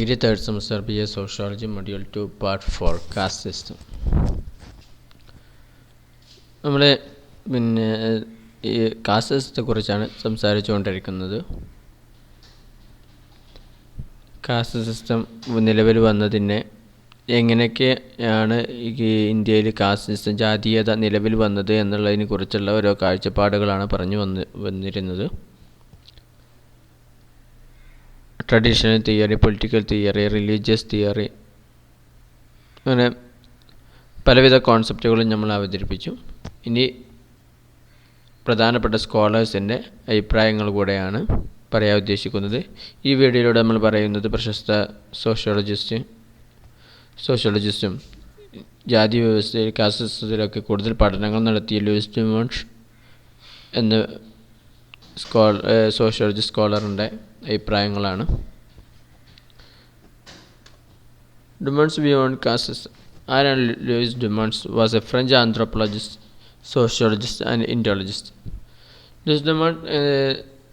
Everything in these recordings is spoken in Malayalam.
Degree 3rd semester BA Sociology Module 2 Part 4 Caste System. നമ്മൾ ഈ കാസ്റ്റ് സിസ്റ്റത്തെ കുറിച്ചാണ് സംസാരിച്ചുകൊണ്ടിരിക്കുന്നത്. കാസ്റ്റ് സിസ്റ്റം നിലവിൽ വന്നതിനെ എങ്ങനെയൊക്കെയാണ് ഈ ഇന്ത്യയിൽ കാസ്റ്റ് സിസ്റ്റം ജാതീയത നിലവിൽ വന്നത് എന്നുള്ളതിനെ കുറിച്ചുള്ള ഓരോ കാഴ്ചപ്പാടുകളാണ് പറഞ്ഞു വന്നിരുന്നത്. Traditional theory, political theory, religious theory, അങ്ങനെ പലവിധ കോൺസെപ്റ്റുകളും നമ്മൾ അവതരിപ്പിച്ചു. ഇനി പ്രധാനപ്പെട്ട സ്കോളേഴ്സിൻ്റെ അഭിപ്രായങ്ങൾ കൂടെയാണ് പറയാൻ ഉദ്ദേശിക്കുന്നത്. ഈ വീഡിയോയിലൂടെ നമ്മൾ പറയുന്നത് പ്രശസ്ത സോഷ്യോളജിസ്റ്റും ജാതി വ്യവസ്ഥയിൽ കാസ്റ്റ് സിസ്റ്റത്തിലൊക്കെ കൂടുതൽ പഠനങ്ങൾ നടത്തിയ ലൂയിസ് ഡുമോണ്ട് എന്ന സോഷ്യോളജി സ്കോളറിൻ്റെ അഭിപ്രായങ്ങളാണ്. Dumont's view on caste system. ആരാണ് Louis Dumont? Was a French anthropologist, sociologist and Indologist. Louis Dumont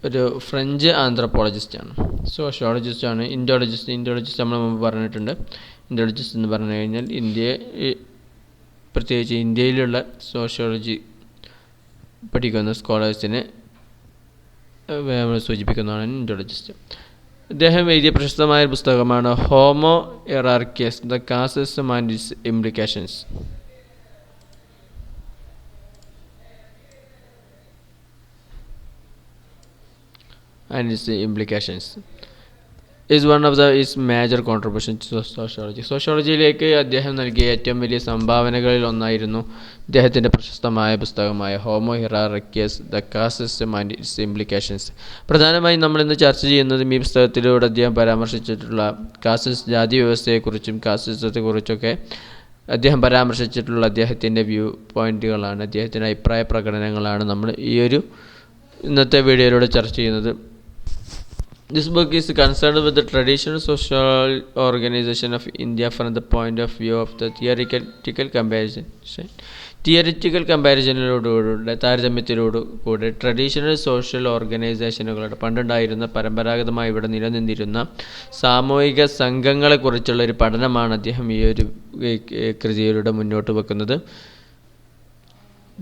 ഒരു ഫ്രഞ്ച് ആന്ത്രോപോളജിസ്റ്റാണ്, സോഷ്യോളജിസ്റ്റാണ്, ഇൻറ്റോളജിസ്റ്റ് നമ്മൾ മുമ്പ് പറഞ്ഞിട്ടുണ്ട്. ഇൻറ്റോളജിസ്റ്റ് എന്ന് പറഞ്ഞു കഴിഞ്ഞാൽ പ്രത്യേകിച്ച് ഇന്ത്യയിലുള്ള സോഷ്യോളജി പഠിക്കുന്ന സ്കോളേഴ്സിനെ സൂചിപ്പിക്കുന്നതാണ് ഇൻറ്റോളജിസ്റ്റ്. അദ്ദേഹം എഴുതിയ പ്രശസ്തമായ പുസ്തകമാണ് Homo Hierarchicus, the caste system and its implications. is one of his major contributions to sociology. സോഷ്യോളജിയിലേക്ക് അദ്ദേഹം നൽകിയ ഏറ്റവും വലിയ സംഭാവനകളിൽ ഒന്നായിരുന്നു അദ്ദേഹത്തിൻ്റെ പ്രശസ്തമായ പുസ്തകമായ Homo Hierarchicus, the caste system and its implications. പ്രധാനമായും നമ്മളിന്ന് ചർച്ച ചെയ്യുന്നതും ഈ പുസ്തകത്തിലൂടെ അദ്ദേഹം പരാമർശിച്ചിട്ടുള്ള ജാതി വ്യവസ്ഥയെക്കുറിച്ചും കാസ്റ്റ് സിസ്റ്റത്തെക്കുറിച്ചൊക്കെ അദ്ദേഹം പരാമർശിച്ചിട്ടുള്ള അദ്ദേഹത്തിൻ്റെ വ്യൂ പോയിൻറ്റുകളാണ്, അദ്ദേഹത്തിൻ്റെ അഭിപ്രായ പ്രകടനങ്ങളാണ് നമ്മൾ ഈ ഒരു ഇന്നത്തെ വീഡിയോയിലൂടെ ചർച്ച ചെയ്യുന്നത്. This book is concerned with the traditional social organization of India from the point of view of the theoretical comparison. Theoretical കമ്പാരിസണിലൂടെ താരതമ്യത്തിലൂടെ ട്രഡീഷണൽ സോഷ്യൽ ഓർഗനൈസേഷനുകളുടെ പണ്ടുണ്ടായിരുന്ന പരമ്പരാഗതമായി ഇവിടെ നിലനിന്നിരുന്ന സാമൂഹിക സംഘങ്ങളെക്കുറിച്ചുള്ള ഒരു പഠനമാണ് അദ്ദേഹം ഈ ഒരു കൃതിയിലൂടെ മുന്നോട്ട് വെക്കുന്നത്.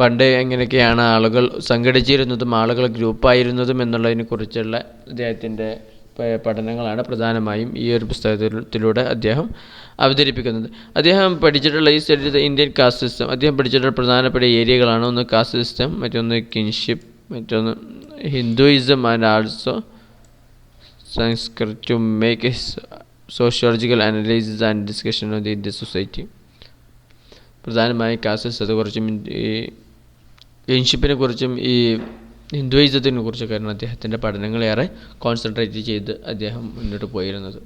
പണ്ട് എങ്ങനെയൊക്കെയാണ് ആളുകൾ സംഘടിച്ചിരുന്നതും ആളുകൾ ഗ്രൂപ്പായിരുന്നതും എന്നുള്ളതിനെക്കുറിച്ചുള്ള അദ്ദേഹത്തിൻ്റെ പഠനങ്ങളാണ് പ്രധാനമായും ഈ ഒരു പുസ്തകത്തിലൂടെ അദ്ദേഹം അവതരിപ്പിക്കുന്നത്. അദ്ദേഹം പഠിച്ചിട്ടുള്ള ഈ സ്റ്റഡി ഇന്ത്യൻ കാസ്റ്റ് സിസ്റ്റം, അദ്ദേഹം പഠിച്ചിട്ടുള്ള പ്രധാനപ്പെട്ട ഏരിയകളാണ്. ഒന്ന് കാസ്റ്റ് സിസ്റ്റം, മറ്റൊന്ന് കിൻഷിപ്പ്, മറ്റൊന്ന് Hinduism and also Sanskrit to make sociological analysis and discussion of the Indian society. പ്രധാനമായും കാസ്റ്റ് സിസ്റ്റത്തെക്കുറിച്ചും ഈ കിൻഷിപ്പിനെ കുറിച്ചും ഈ ഹിന്ദുയിസത്തിനെ കുറിച്ചൊക്കെയാണ് അദ്ദേഹത്തിൻ്റെ പഠനങ്ങളേറെ കോൺസെൻട്രേറ്റ് ചെയ്ത് അദ്ദേഹം മുന്നോട്ട് പോയിരുന്നത്.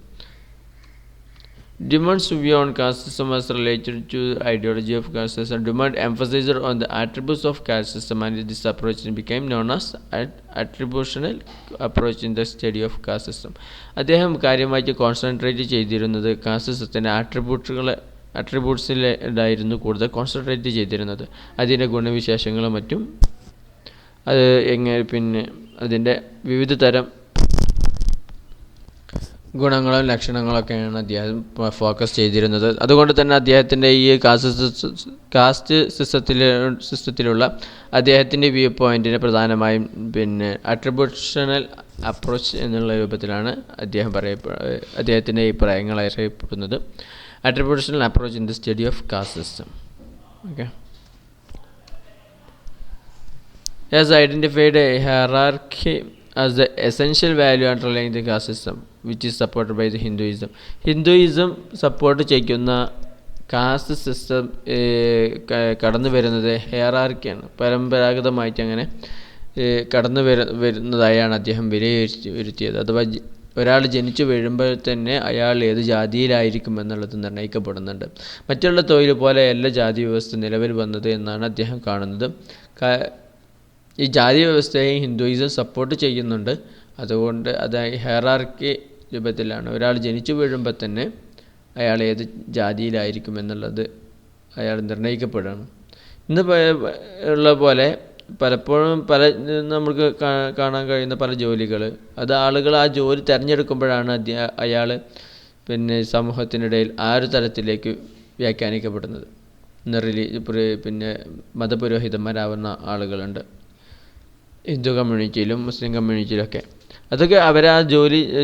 Dumont's view on caste system was related to the ideology of caste system. Dumont emphasized on the attributes of caste system, and this approach became known as attributional approach in the study of caste system. അദ്ദേഹം കാര്യമായിട്ട് കോൺസെൻട്രേറ്റ് ചെയ്തിരുന്നത് കാസ്റ്റ് സിസ്റ്റത്തിൻ്റെ അട്രിബ്യൂട്ട്സിലായിരുന്നു കൂടുതൽ കോൺസെൻട്രേറ്റ് ചെയ്തിരുന്നത്. അതിൻ്റെ ഗുണവിശേഷങ്ങളും മറ്റും അതിൻ്റെ വിവിധ തരം ഗുണങ്ങളും ലക്ഷണങ്ങളൊക്കെയാണ് അദ്ദേഹം ഫോക്കസ് ചെയ്തിരുന്നത്. അതുകൊണ്ട് തന്നെ അദ്ദേഹത്തിൻ്റെ ഈ കാസ്റ്റ് സിസ്റ്റത്തിലുള്ള അദ്ദേഹത്തിൻ്റെ വ്യൂ പോയിൻറ്റിനെ പ്രധാനമായും അട്രിബ്യൂഷണൽ അപ്രോച്ച് എന്നുള്ള രൂപത്തിലാണ് അദ്ദേഹത്തിൻ്റെ അഭിപ്രായങ്ങൾ അറിയപ്പെടുന്നത്. Attributional approach in the study of caste system. Okay. He has identified a hierarchy as the essential value underlying the caste system, which is supported by the Hinduism. Hinduism support ചെയ്യുന്ന കാസ്റ്റ് സിസ്റ്റം കടന്നു വരുന്നത് ഹൈറാർക്കിയാണ്. പരമ്പരാഗതമായിട്ട് അങ്ങനെ കടന്നു വരുന്നതായാണ് അദ്ദേഹം വിലയിരുത്തിയത്. അഥവാ ഒരാൾ ജനിച്ചു വീഴുമ്പോൾ തന്നെ അയാൾ ഏത് ജാതിയിലായിരിക്കും എന്നുള്ളത് നിർണ്ണയിക്കപ്പെടുന്നുണ്ട്. മറ്റുള്ള തൊഴിൽ പോലെയല്ല ജാതി വ്യവസ്ഥ നിലവിൽ വന്നത് എന്നാണ് അദ്ദേഹം കാണുന്നത്. ഈ ജാതി വ്യവസ്ഥയെ ഹിന്ദുയിസം സപ്പോർട്ട് ചെയ്യുന്നുണ്ട്. അതുകൊണ്ട് അത് ഹൈറാർക്കി രൂപത്തിലാണ്. ഒരാൾ ജനിച്ചു വീഴുമ്പോൾ തന്നെ അയാൾ ഏത് ജാതിയിലായിരിക്കും എന്നുള്ളത് അയാൾ നിർണ്ണയിക്കപ്പെടുകയാണ്. ഇന്ന് ഉള്ള പോലെ പലപ്പോഴും നമുക്ക് കാണാൻ കഴിയുന്ന പല ജോലികൾ, അത് ആളുകൾ ആ ജോലി തിരഞ്ഞെടുക്കുമ്പോഴാണ് അയാൾ പിന്നെ സമൂഹത്തിനിടയിൽ ആ ഒരു തലത്തിലേക്ക് വ്യാഖ്യാനിക്കപ്പെടുന്നത്. പിന്നെ മതപുരോഹിതന്മാരാവുന്ന ആളുകളുണ്ട് ഹിന്ദു കമ്മ്യൂണിറ്റിയിലും മുസ്ലിം കമ്മ്യൂണിറ്റിയിലൊക്കെ. അതൊക്കെ അവർ ആ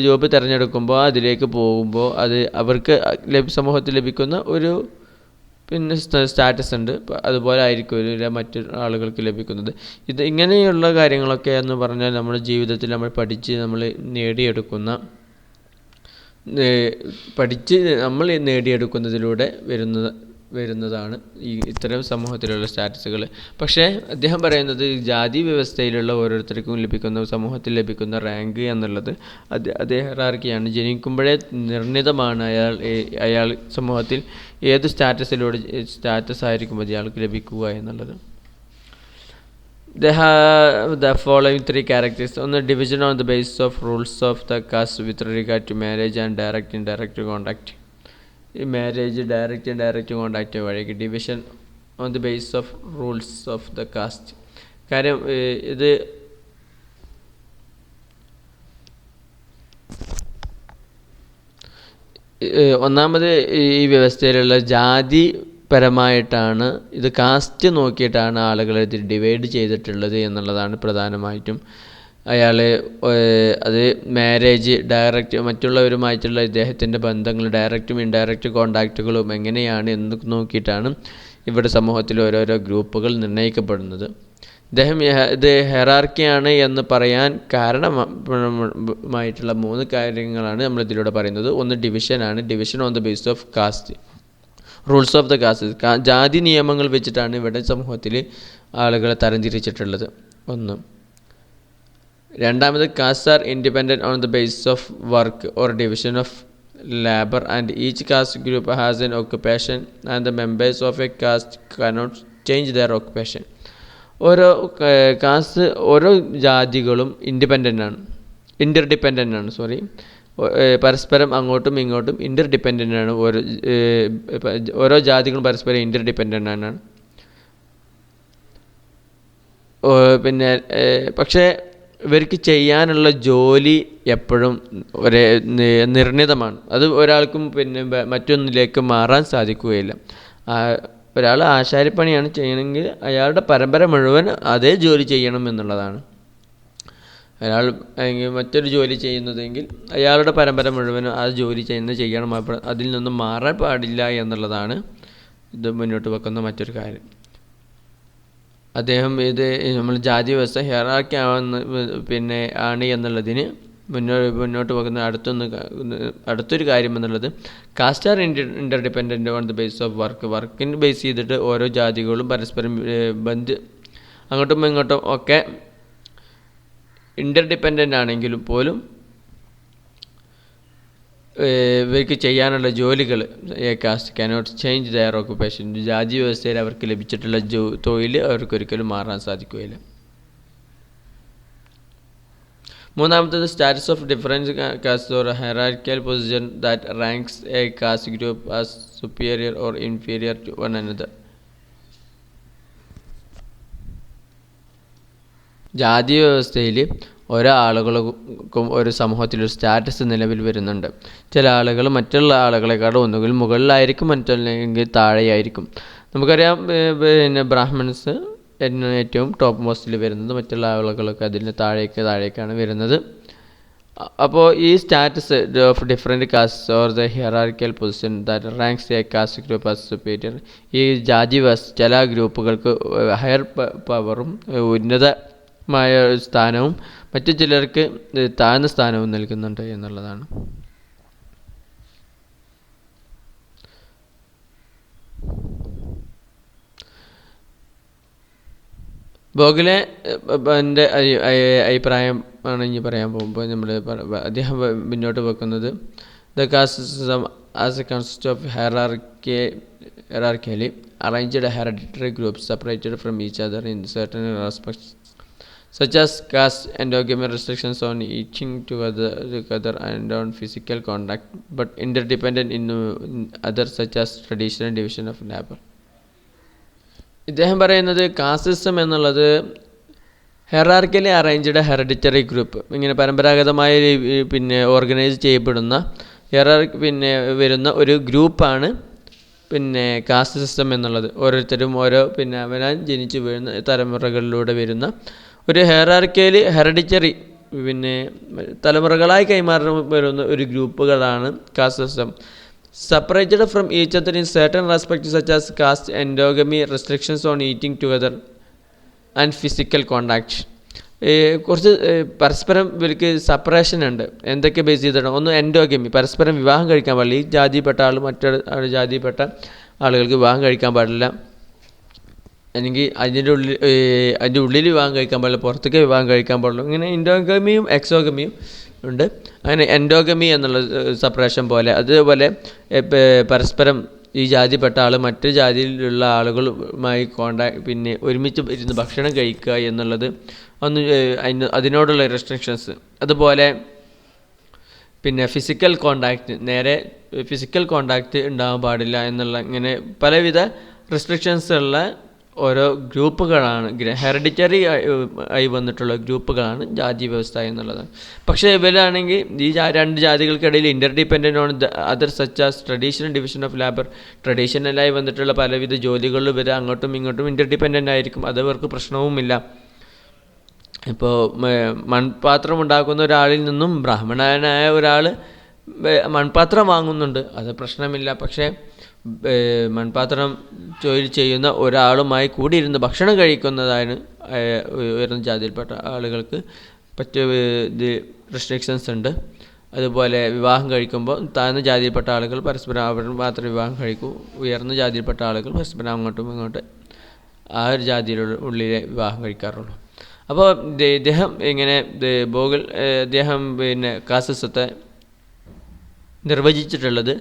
ജോബ് തിരഞ്ഞെടുക്കുമ്പോൾ അതിലേക്ക് പോകുമ്പോൾ അത് അവർക്ക് സമൂഹത്തിൽ ലഭിക്കുന്ന ഒരു പിന്നെ സ്റ്റാറ്റസ് ഉണ്ട്. അതുപോലെ ആയിരിക്കില്ല മറ്റു ആളുകൾക്ക് ലഭിക്കുന്നത്. ഇങ്ങനെയുള്ള കാര്യങ്ങളൊക്കെ എന്ന് പറഞ്ഞാൽ നമ്മുടെ ജീവിതത്തിൽ നമ്മൾ നമ്മൾ നേടിയെടുക്കുന്നതിലൂടെ വരുന്നതാണ് ഇത്തരം സമൂഹത്തിലുള്ള സ്റ്റാറ്റസുകൾ. പക്ഷേ അദ്ദേഹം പറയുന്നത് ജാതി വ്യവസ്ഥയിലുള്ള ഓരോരുത്തർക്കും സമൂഹത്തിൽ ലഭിക്കുന്ന റാങ്ക് എന്നുള്ളത് അത് ഹൈറാർക്കിയാണ്. ജനിക്കുമ്പോഴേ നിർണിതമാണ് അയാൾ സമൂഹത്തിൽ ഏത് സ്റ്റാറ്റസ് ആയിരിക്കും അയാൾക്ക് ലഭിക്കുക എന്നുള്ളത്. They have the following 3 characters. On the division on the basis of rules of the caste with regard to marriage and direct indirect contact. Marriage, direct contact വഴിക്ക് division on the base of rules of the caste. കാര്യം ഇത് ഒന്നാമത് ഈ വ്യവസ്ഥയിലുള്ള ജാതിപരമായിട്ടാണ് ഇത് കാസ്റ്റ് നോക്കിയിട്ടാണ് ആളുകളെ ഇത് ഡിവൈഡ് ചെയ്തിട്ടുള്ളത് എന്നുള്ളതാണ് പ്രധാനമായിട്ടും. അത് മാരേജ്, ഡയറക്റ്റ് മറ്റുള്ളവരുമായിട്ടുള്ള ഇദ്ദേഹത്തിൻ്റെ ബന്ധങ്ങൾ, ഡയറക്റ്റും ഇൻഡയറക്റ്റ് കോണ്ടാക്റ്റുകളും എങ്ങനെയാണ് എന്ന് നോക്കിയിട്ടാണ് ഇവിടെ സമൂഹത്തിൽ ഓരോരോ ഗ്രൂപ്പുകൾ നിർണ്ണയിക്കപ്പെടുന്നത്. ഇത് ഹെറാർക്കിയാണ് എന്ന് പറയാൻ കാരണമായിട്ടുള്ള 3 കാര്യങ്ങളാണ് നമ്മളിതിലൂടെ പറയുന്നത്. ഒന്ന് ഡിവിഷനാണ്. Division on the base of caste, rules of the caste. ജാതി നിയമങ്ങൾ വെച്ചിട്ടാണ് ഇവിടെ സമൂഹത്തിൽ ആളുകളെ തരംതിരിച്ചിട്ടുള്ളത്. ഒന്ന്. രണ്ടാമത് caste are independent on the basis of work or division of labour and each caste group has an occupation and the members of a caste cannot change their occupation. ഓരോ ജാതികളും ഇന്റർഡിപെൻഡൻ്റ് ആണ്. പരസ്പരം അങ്ങോട്ടും ഇങ്ങോട്ടും ഇന്റർഡിപെൻഡൻ്റ് ആണ്. ഓരോ ജാതികളും പരസ്പരം ഇന്റർഡിപെൻഡൻ്റ് ആണ്. പിന്നെ പക്ഷേ ഇവർക്ക് ചെയ്യാനുള്ള ജോലി എപ്പോഴും ഒരേ നിർണിതമാണ്. അത് ഒരാൾക്കും പിന്നെ മറ്റൊന്നിലേക്ക് മാറാൻ സാധിക്കുകയില്ല. ഒരാൾ ആശാരിപ്പണിയാണ് ചെയ്യണമെങ്കിൽ അയാളുടെ പരമ്പര മുഴുവൻ അതേ ജോലി ചെയ്യണം എന്നുള്ളതാണ്. അയാൾ മറ്റൊരു ജോലി ചെയ്യുന്നതെങ്കിൽ അയാളുടെ പരമ്പര മുഴുവൻ ആ ജോലി ചെയ്യണം, അതിൽ നിന്നും മാറാൻ പാടില്ല എന്നുള്ളതാണ് ഇത് മുന്നോട്ട് വെക്കുന്ന മറ്റൊരു കാര്യം. അദ്ദേഹം നമ്മൾ ജാതി വ്യവസ്ഥ ഹെറാർക്കി പിന്നെ ആണ് എന്നുള്ളതിന് മുന്നോട്ട് വെക്കുന്ന അടുത്തൊരു കാര്യം എന്നുള്ളത് caste are interdependent on the base of വർക്കിന് ബേസ് ചെയ്തിട്ട് ഓരോ ജാതികളും പരസ്പരം അങ്ങോട്ടും ഇങ്ങോട്ടും ഒക്കെ ഇന്റർഡിപെൻഡൻ്റ് ആണെങ്കിലും പോലും ഇവർക്ക് ചെയ്യാനുള്ള ജോലികൾ caste cannot change their occupation. ജാതി വ്യവസ്ഥയിൽ അവർക്ക് ലഭിച്ചിട്ടുള്ള തൊഴിൽ അവർക്കൊരിക്കലും മാറാൻ സാധിക്കുകയില്ല. മൂന്നാമത്തത് status of different caste or hierarchical position that ranks a caste group as superior or inferior to one another. ജാതി വ്യവസ്ഥയിൽ ഓരോ ആളുകൾക്കും ഒരു സമൂഹത്തിലൊരു സ്റ്റാറ്റസ് നിലവിൽ വരുന്നുണ്ട്. ചില ആളുകൾ മറ്റുള്ള ആളുകളെക്കാളും ഒന്നുകിൽ മുകളിലായിരിക്കും, മറ്റല്ലെങ്കിൽ താഴെയായിരിക്കും. നമുക്കറിയാം പിന്നെ ബ്രാഹ്മൺസ് ഏറ്റവും ടോപ്പ് മോസ്റ്റിൽ വരുന്നത്, മറ്റുള്ള ആളുകളൊക്കെ അതിന് താഴേക്കാണ് വരുന്നത്. അപ്പോൾ ഈ status of different caste or the hierarchical position that ranks a caste group as superior. ഈ ജാതി ചില ഗ്രൂപ്പുകൾക്ക് ഹയർ പവറും ഉന്നതമായ സ്ഥാനവും മറ്റു ചിലർക്ക് താഴ്ന്ന സ്ഥാനവും നൽകുന്നുണ്ട് എന്നുള്ളതാണ്. ബോഗിലെ എൻ്റെ അഭിപ്രായം ആണ് ഇനി പറയാൻ പോകുമ്പോൾ അദ്ദേഹം മുന്നോട്ട് വെക്കുന്നത് the caste system as A consist of hierarchically arranged hereditary groups separated from each other in certain respects, such as caste, endogamy, restrictions on eating together and on physical contact, but interdependent in others such as traditional division of labor. ഇദ്ദേഹം പറയുന്നത് കാസ്റ്റ് സിസ്റ്റം എന്നുള്ളത് ഹെറാർക്കിക്കലി അറേഞ്ച്ഡ് ഹെറിഡിറ്ററി ഗ്രൂപ്പ്, ഇങ്ങനെ പരമ്പരാഗതമായി പിന്നെ ഓർഗനൈസ് ചെയ്യപ്പെടുന്ന പിന്നെ വരുന്ന ഒരു ഗ്രൂപ്പാണ് പിന്നെ കാസ്റ്റ് സിസ്റ്റം എന്നുള്ളത്. ഓരോരുത്തരും ഓരോ പിന്നെ അവനാൻ ജനിച്ചു വീഴുന്ന തലമുറകളിലൂടെ വരുന്ന ഒരു ഹെറിഡിറ്ററി പിന്നെ തലമുറകളായി കൈമാറി വരുന്ന ഒരു ഗ്രൂപ്പുകളാണ് caste system. Separated from each other in certain respect such as caste, endogamy, restrictions on eating together and physical contact. കുറച്ച് പരസ്പരം ഇവർക്ക് സെപ്പറേഷൻ ഉണ്ട്. എന്തൊക്കെ ബേസ് ചെയ്തിട്ടാണ്? ഒന്ന് എൻഡോഗമി, പരസ്പരം വിവാഹം കഴിക്കാൻ പാടില്ല. ഈ ജാതിയിൽപ്പെട്ട ആൾ മറ്റൊരു ജാതിയിൽപ്പെട്ട ആളുകൾക്ക് വിവാഹം കഴിക്കാൻ പാടില്ല. അല്ലെങ്കിൽ അതിൻ്റെ ഉള്ളിൽ വിവാഹം കഴിക്കാൻ പാടില്ല, പുറത്തേക്ക് വിവാഹം കഴിക്കാൻ പാടുള്ളൂ. ഇങ്ങനെ ഇൻഡോഗമിയും എക്സോഗമിയും ഉണ്ട്. അങ്ങനെ എൻഡോഗമി എന്നുള്ള സെപ്പറേഷൻ പോലെ, അതുപോലെ പരസ്പരം ഈ ജാതിപ്പെട്ട ആൾ മറ്റു ജാതിയിലുള്ള ആളുകളുമായി പിന്നെ ഒരുമിച്ച് ഇരുന്ന് ഭക്ഷണം കഴിക്കുക എന്നുള്ളത് അതിനോടുള്ള റെസ്ട്രിക്ഷൻസ്. അതുപോലെ പിന്നെ ഫിസിക്കൽ കോണ്ടാക്റ്റ് ഉണ്ടാകാൻ പാടില്ല എന്നുള്ള ഇങ്ങനെ പലവിധ റെസ്ട്രിക്ഷൻസ് ഉള്ള ഓരോ ഗ്രൂപ്പുകളാണ്, ഹെറിഡിറ്ററി ആയി വന്നിട്ടുള്ള ഗ്രൂപ്പുകളാണ് ജാതി വ്യവസ്ഥ എന്നുള്ളത്. പക്ഷേ ഇവരാണെങ്കിൽ ഈ രണ്ട് ജാതികൾക്കിടയിൽ interdependent on other such as traditional division of labour, ട്രഡീഷണലായി വന്നിട്ടുള്ള പലവിധ ജോലികളിൽ ഇവർ അങ്ങോട്ടും ഇങ്ങോട്ടും ഇൻ്റർഡിപെൻഡൻ്റ് ആയിരിക്കും. അത് അവർക്ക് പ്രശ്നവുമില്ല. ഇപ്പോൾ മൺപാത്രം ഉണ്ടാക്കുന്ന ഒരാളിൽ നിന്നും ബ്രാഹ്മണനായ ഒരാൾ മൺപാത്രം വാങ്ങുന്നുണ്ട്, അത് പ്രശ്നമില്ല. പക്ഷേ മൺപാത്രം തൊഴിൽ ചെയ്യുന്ന ഒരാളുമായി കൂടിയിരുന്ന് ഭക്ഷണം കഴിക്കുന്നതാണ് ഉയർന്ന ജാതിയിൽപ്പെട്ട ആളുകൾക്ക് റെസ്ട്രിക്ഷൻസ് ഉണ്ട്. അതുപോലെ വിവാഹം കഴിക്കുമ്പോൾ താഴ്ന്ന ജാതിയിൽപ്പെട്ട ആളുകൾ പരസ്പരം അവർ മാത്രം വിവാഹം കഴിക്കൂ, ഉയർന്ന ജാതിയിൽപ്പെട്ട ആളുകൾ പരസ്പരം അങ്ങോട്ടും ഇങ്ങോട്ട് ആ ഒരു ജാതിയിലുള്ള ഉള്ളിലെ വിവാഹം കഴിക്കാറുള്ളൂ. അപ്പോൾ ഇദ്ദേഹം ഇങ്ങനെ ബോഗിൾ അദ്ദേഹം പിന്നെ കാസ്റ്റ് സിസ്റ്റത്തെ നിർവചിച്ചിട്ടുള്ളത്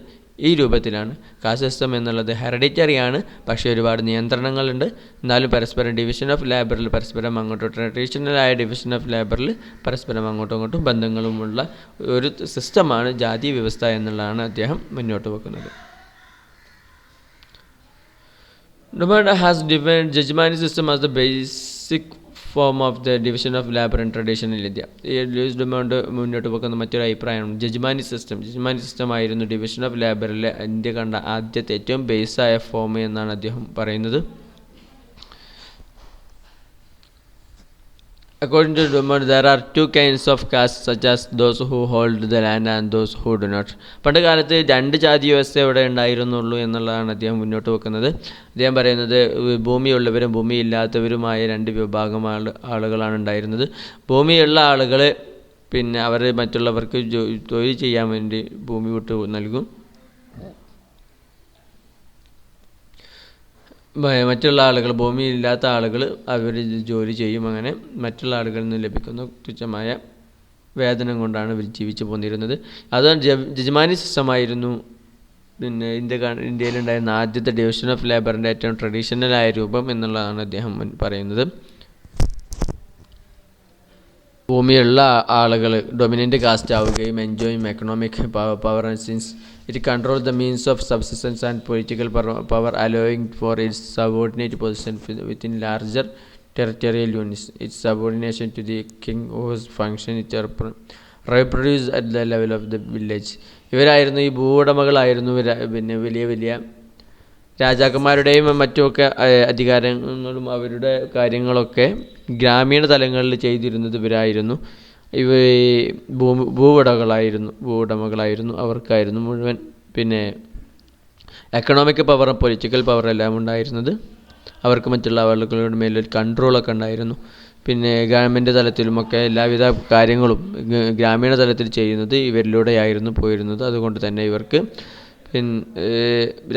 ഈ രൂപത്തിലാണ്. കാസ്റ്റ് സിസ്റ്റം എന്നുള്ളത് ഹെറിഡിറ്ററിയാണ്, പക്ഷേ ഒരുപാട് നിയന്ത്രണങ്ങളുണ്ട്. എന്നാലും പരസ്പരം ഡിവിഷൻ ഓഫ് ലേബറിൽ പരസ്പരം അങ്ങോട്ടും ട്രഡീഷണലായ ഡിവിഷൻ ഓഫ് ലേബറിൽ പരസ്പരം അങ്ങോട്ടും ഇങ്ങോട്ടും ബന്ധങ്ങളുമുള്ള ഒരു സിസ്റ്റമാണ് ജാതി വ്യവസ്ഥ എന്നുള്ളതാണ് അദ്ദേഹം മുന്നോട്ട് വെക്കുന്നത്. Dumont has defined Jajmani system as the basic form of the division of labor in traditional India. ലൂയിസ് ഡുമോണ്ട് മുന്നോട്ട് വെക്കുന്ന മറ്റൊരു അഭിപ്രായമാണ് ജജ്മാനി സിസ്റ്റം ആയിരുന്നു ഡിവിഷൻ ഓഫ് ലേബറിലെ ഇന്ത്യ കണ്ട ആദ്യത്തെ ഏറ്റവും ബേസായ ഫോം എന്നാണ് അദ്ദേഹം പറയുന്നത്. According to Dumont, there are two kinds of castes such as those who hold the land and those who do not. പണ്ട് കാലത്ത് രണ്ട് ജാതി വ്യവസ്ഥ ഇവിടെ ഉണ്ടായിരുന്നുള്ളൂ എന്നുള്ളതാണ് അദ്ദേഹം മുന്നോട്ട് വെക്കുന്നത്. അദ്ദേഹം പറയുന്നത് ഭൂമിയുള്ളവരും ഭൂമിയില്ലാത്തവരുമായ രണ്ട് വിഭാഗം ആളുകളാണ് ഉണ്ടായിരുന്നത്. ഭൂമിയുള്ള ആളുകൾ പിന്നെ അവർ മറ്റുള്ളവർക്ക് തൊഴിൽ ചെയ്യാൻ വേണ്ടി ഭൂമി വിട്ട് നൽകും. മറ്റുള്ള ആളുകൾ, ഭൂമിയില്ലാത്ത ആളുകൾ അവർ ജോലി ചെയ്യും. അങ്ങനെ മറ്റുള്ള ആളുകളിൽ നിന്ന് ലഭിക്കുന്ന തുച്ഛമായ വേതനം കൊണ്ടാണ് ഇവർ ജീവിച്ചു പോന്നിരുന്നത്. അതാണ് ജജ്മാനി സിസ്റ്റമായിരുന്നു പിന്നെ ഇന്ത്യയിലുണ്ടായിരുന്ന ആദ്യത്തെ ഡിവിഷൻ ഓഫ് ലേബറിൻ്റെ ഏറ്റവും ട്രഡീഷണലായ രൂപം എന്നുള്ളതാണ് അദ്ദേഹം പറയുന്നത്. ഭൂമിയുള്ള ആളുകൾ ഡൊമിനൻ്റ് കാസ്റ്റ് ആവുകയും എൻജോയും economic power since it control the means of subsistence and political power allowing for its subordinate position within larger territorial units. Its subordination to the king whose function it reproduce at the level of the village. ഇവരായിരുന്നു ഈ ഭൂവുടമകളായിരുന്നു പിന്നെ വലിയ വലിയ രാജാക്കന്മാരുടെയും മറ്റുമൊക്കെ അധികാരങ്ങളും അവരുടെ കാര്യങ്ങളൊക്കെ ഗ്രാമീണ തലങ്ങളിൽ ചെയ്തിരുന്നത് ഇവരായിരുന്നു. ഇവ ഭൂവുടമകളായിരുന്നു. അവർക്കായിരുന്നു മുഴുവൻ പിന്നെ എക്കണോമിക് പവറും പൊളിറ്റിക്കൽ പവറും എല്ലാം ഉണ്ടായിരുന്നത്. അവർക്ക് മറ്റുള്ള ആളുകളുടെ മേലൊരു കൺട്രോളൊക്കെ ഉണ്ടായിരുന്നു. പിന്നെ ഗവൺമെൻറ് തലത്തിലുമൊക്കെ എല്ലാവിധ കാര്യങ്ങളും ഗ്രാമീണ തലത്തിൽ ചെയ്യുന്നത് ഇവരിലൂടെയായിരുന്നു പോയിരുന്നത്. അതുകൊണ്ട് തന്നെ ഇവർക്ക്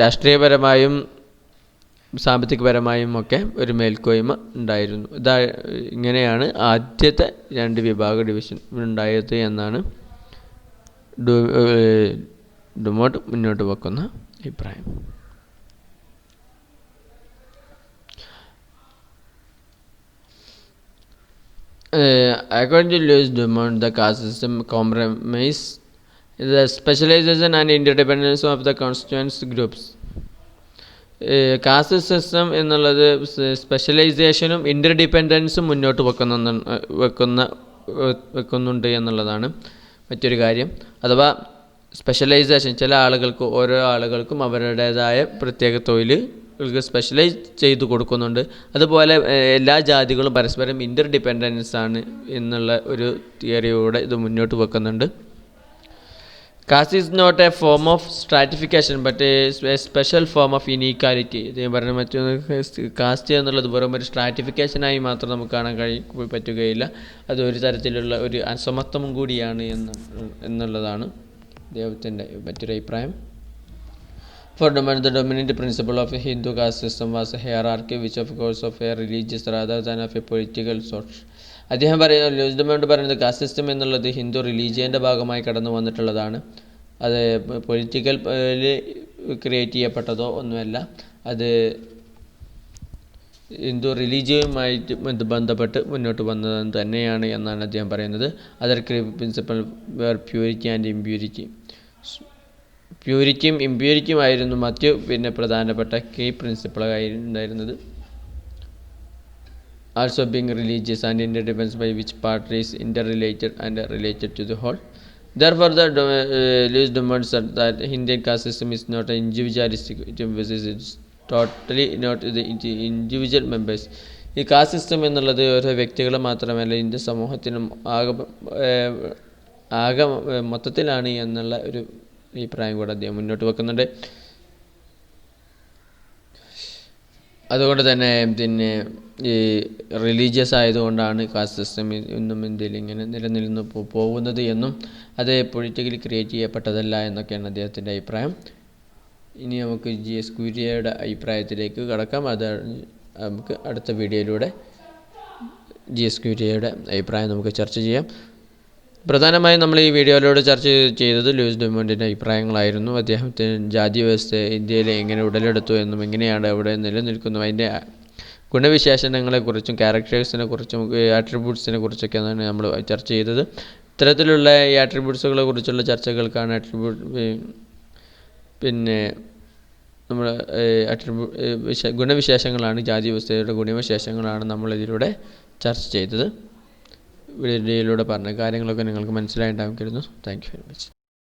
രാഷ്ട്രീയപരമായും സാമ്പത്തികപരമായും ഒക്കെ ഒരു മേൽക്കോയ്മ ഉണ്ടായിരുന്നു. ഇങ്ങനെയാണ് ആദ്യത്തെ രണ്ട് വിഭാഗ ഡിവിഷൻ ഉണ്ടായത് എന്നാണ് ഡുമോണ്ട് മുന്നോട്ട് വെക്കുന്ന അഭിപ്രായം. According to Louis Dumont, the caste system comprises the specialization and interdependence of the constituent groups. Caste system എന്നുള്ളത് സ്പെഷ്യലൈസേഷനും ഇൻ്റർഡിപെൻഡൻസും മുന്നോട്ട് വെക്കുന്നുണ്ട് എന്നുള്ളതാണ് മറ്റൊരു കാര്യം. അഥവാ സ്പെഷ്യലൈസേഷൻ, ചില ആളുകൾക്ക് ഓരോ ആളുകൾക്കും അവരുടേതായ പ്രത്യേക തൊഴിലുകൾക്ക് സ്പെഷ്യലൈസ് ചെയ്തു കൊടുക്കുന്നുണ്ട്. അതുപോലെ എല്ലാ ജാതികളും പരസ്പരം ഇൻ്റർഡിപെൻഡൻസ് ആണ് എന്നുള്ള ഒരു തിയറിയോടെ ഇത് മുന്നോട്ട് വെക്കുന്നുണ്ട്. Caste is not a form of stratification but a special form of inequality. ഇത് പറഞ്ഞ മറ്റൊന്ന്, കാസ്റ്റ് എന്നുള്ളത് വെറും ഒരു സ്ട്രാറ്റിഫിക്കേഷനായി മാത്രം നമുക്ക് കാണാൻ പറ്റുകയില്ല, അത് ഒരു തരത്തിലുള്ള ഒരു അസമത്വം കൂടിയാണ് എന്നുള്ളതാണ് അദ്ദേഹത്തിൻ്റെ മറ്റൊരു അഭിപ്രായം. For Dumont, the dominant principle of a Hindu caste system was a hierarchy which of course of a religious rather than of a political sort. അദ്ദേഹം പറയുന്നത്, ഡുമോണ്ട് പറയുന്നത് കാസ്റ്റ് സിസ്റ്റം എന്നുള്ളത് ഹിന്ദു റിലീജിയൻ്റെ ഭാഗമായി കടന്നു വന്നിട്ടുള്ളതാണ്. അത് പൊളിറ്റിക്കൽ ക്രിയേറ്റ് ചെയ്യപ്പെട്ടതോ ഒന്നുമല്ല, അത് ഹിന്ദു റിലീജിയനുമായിട്ട് ബന്ധപ്പെട്ട് മുന്നോട്ട് വന്നത് തന്നെയാണ് എന്നാണ് അദ്ദേഹം പറയുന്നത്. Other principal were purity and impurity. പ്യൂരിറ്റിയും ഇമ്പ്യൂരിറ്റിയും ആയിരുന്നു മറ്റ് പ്രധാനപ്പെട്ട കീ പ്രിൻസിപ്പിളായി ഉണ്ടായിരുന്നത്. Also being religious and interdependence by which part is interrelated and related to the whole. Therefore, Louis Dumont said that Indian caste system is not an individualistic system, it is totally not the individual members. ഈ കാസ്റ്റ് സിസ്റ്റം എന്നുള്ളത് ഓരോ വ്യക്തികളെ മാത്രമല്ല, ഇന്ത്യൻ സമൂഹത്തിനും ആകെ മൊത്തത്തിലാണ് എന്നുള്ള ഒരു അഭിപ്രായം കൂടെ അദ്ദേഹം മുന്നോട്ട് വെക്കുന്നുണ്ട്. അതുകൊണ്ട് തന്നെ ഈ റിലീജിയസ് ആയതുകൊണ്ടാണ് കാസ്റ്റ് സിസ്റ്റം ഇന്നും ഇന്ത്യയിൽ ഇങ്ങനെ നിലനിന്ന് പോകുന്നത് എന്നും അത് പൊളിറ്റിക്കലി ക്രിയേറ്റ് ചെയ്യപ്പെട്ടതല്ല എന്നൊക്കെയാണ് അദ്ദേഹത്തിൻ്റെ അഭിപ്രായം. ഇനി നമുക്ക് GS കുര്യയുടെ അഭിപ്രായത്തിലേക്ക് കടക്കാം. അത് നമുക്ക് അടുത്ത വീഡിയോയിലൂടെ GS കുര്യയുടെ അഭിപ്രായം നമുക്ക് ചർച്ച ചെയ്യാം. പ്രധാനമായും നമ്മൾ ഈ വീഡിയോയിലൂടെ ചർച്ച ചെയ്തത് ലൂയിസ് ഡുമോണ്ടിൻ്റെ അഭിപ്രായങ്ങളായിരുന്നു. അദ്ദേഹത്തിന് ജാതി വ്യവസ്ഥ ഇന്ത്യയിൽ എങ്ങനെ ഉടലെടുത്തു എന്നും എങ്ങനെയാണ് അവിടെ നിലനിൽക്കുന്നു, അതിൻ്റെ ഗുണവിശേഷണങ്ങളെക്കുറിച്ചും ക്യാരക്ടേഴ്സിനെ കുറിച്ചും ആട്രിബ്യൂട്ട്സിനെ കുറിച്ചൊക്കെയാണ് നമ്മൾ ചർച്ച ചെയ്തത്. ഇത്തരത്തിലുള്ള ഈ ആട്രിബ്യൂട്ട്സുകളെ കുറിച്ചുള്ള ചർച്ചകൾക്കാണ് നമ്മൾ ഗുണവിശേഷങ്ങളാണ്, ജാതി വ്യവസ്ഥയുടെ ഗുണവിശേഷങ്ങളാണ് നമ്മളിതിലൂടെ ചർച്ച ചെയ്തത്. വീഡിയോയിലൂടെ പറഞ്ഞ കാര്യങ്ങളൊക്കെ നിങ്ങൾക്ക് മനസ്സിലായിട്ടുണ്ടാകും കരുതുന്നു. Thank you very much.